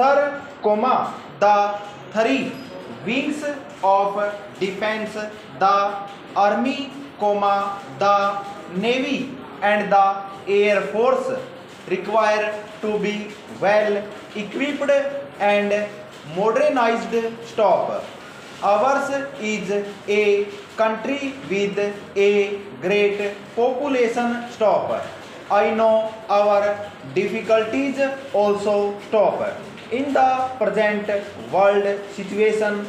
Sir, the three wings of defense, the army, the navy and the air force require to be well equipped and modernized. Stop. Ours is a country with a great population. Stop. I know our difficulties also. Stop. In the present world situation,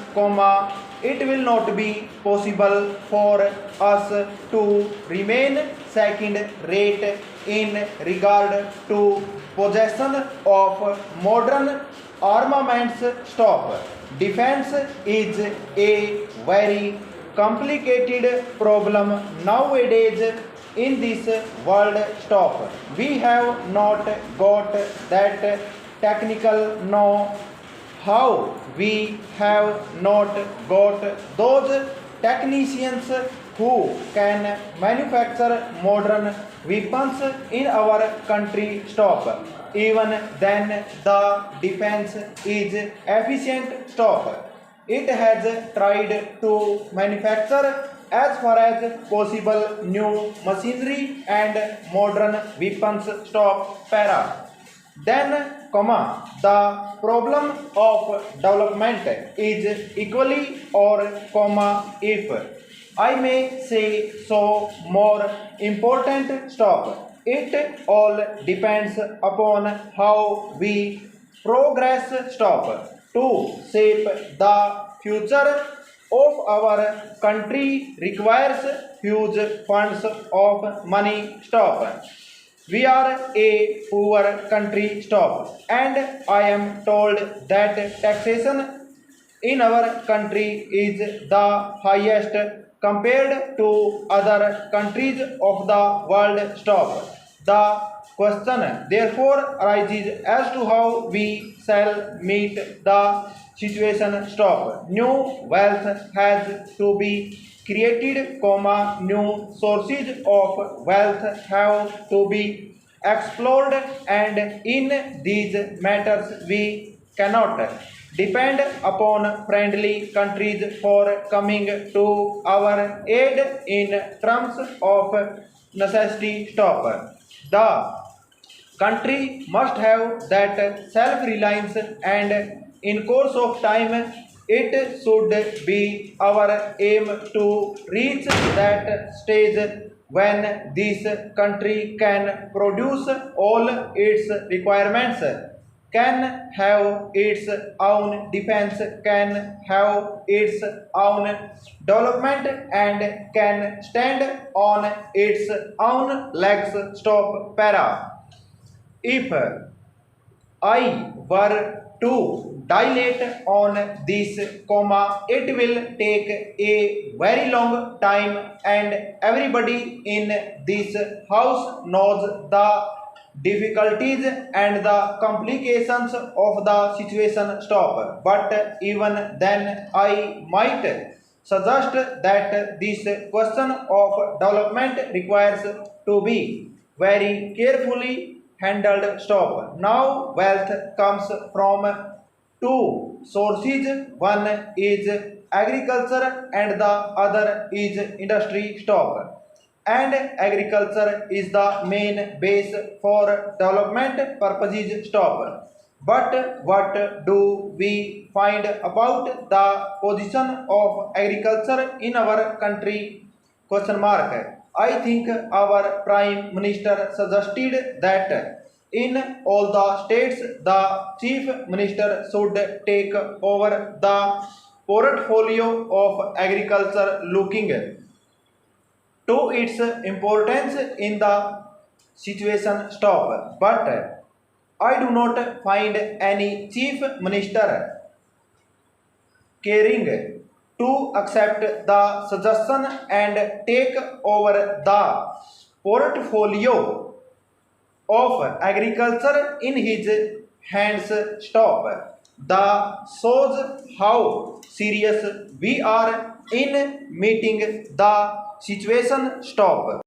it will not be possible for us to remain second rate in regard to possession of modern armaments. Stop. Defense is a very complicated problem nowadays in this world. Stop. We have not got that technical know how. We have not got those technicians who can manufacture modern weapons in our country. Stop. Even then the defense is efficient. Stop. It has tried to manufacture as far as possible new machinery and modern weapons. Stop. Para. Then, the problem of development is equally or, if I may say so, more important. Stop. It all depends upon how we progress. Stop. To shape the future of our country requires huge funds of money. Stop. We are a poor country. Stop. And I am told that taxation in our country is the highest compared to other countries of the world. Stop. The question therefore arises as to how we shall meet the situation. Stop. New wealth has to be created, new sources of wealth have to be explored, and in these matters we cannot depend upon friendly countries for coming to our aid in terms of necessity. Stop. The country must have that self-reliance, and in course of time it should be our aim to reach that stage when this country can produce all its requirements, can have its own defense, can have its own development, and can stand on its own legs. Stop. Para. If I were to dilate on this, it will take a very long time, and everybody in this house knows the difficulties and the complications of the situation. Stop. But even then, I might suggest that this question of development requires to be very carefully handled. Stop. Now wealth comes from two sources. One is agriculture and the other is industry. Stop. And agriculture is the main base for development purposes. Stop. But what do we find about the position of agriculture in our country? Question mark. I think our Prime Minister suggested that in all the states the Chief Minister should take over the portfolio of agriculture, looking to its importance in the situation. Stop. But I do not find any Chief Minister caring to accept the suggestion and take over the portfolio of agriculture in his hands. Stop. The shows how serious we are in meeting the situation. Stop.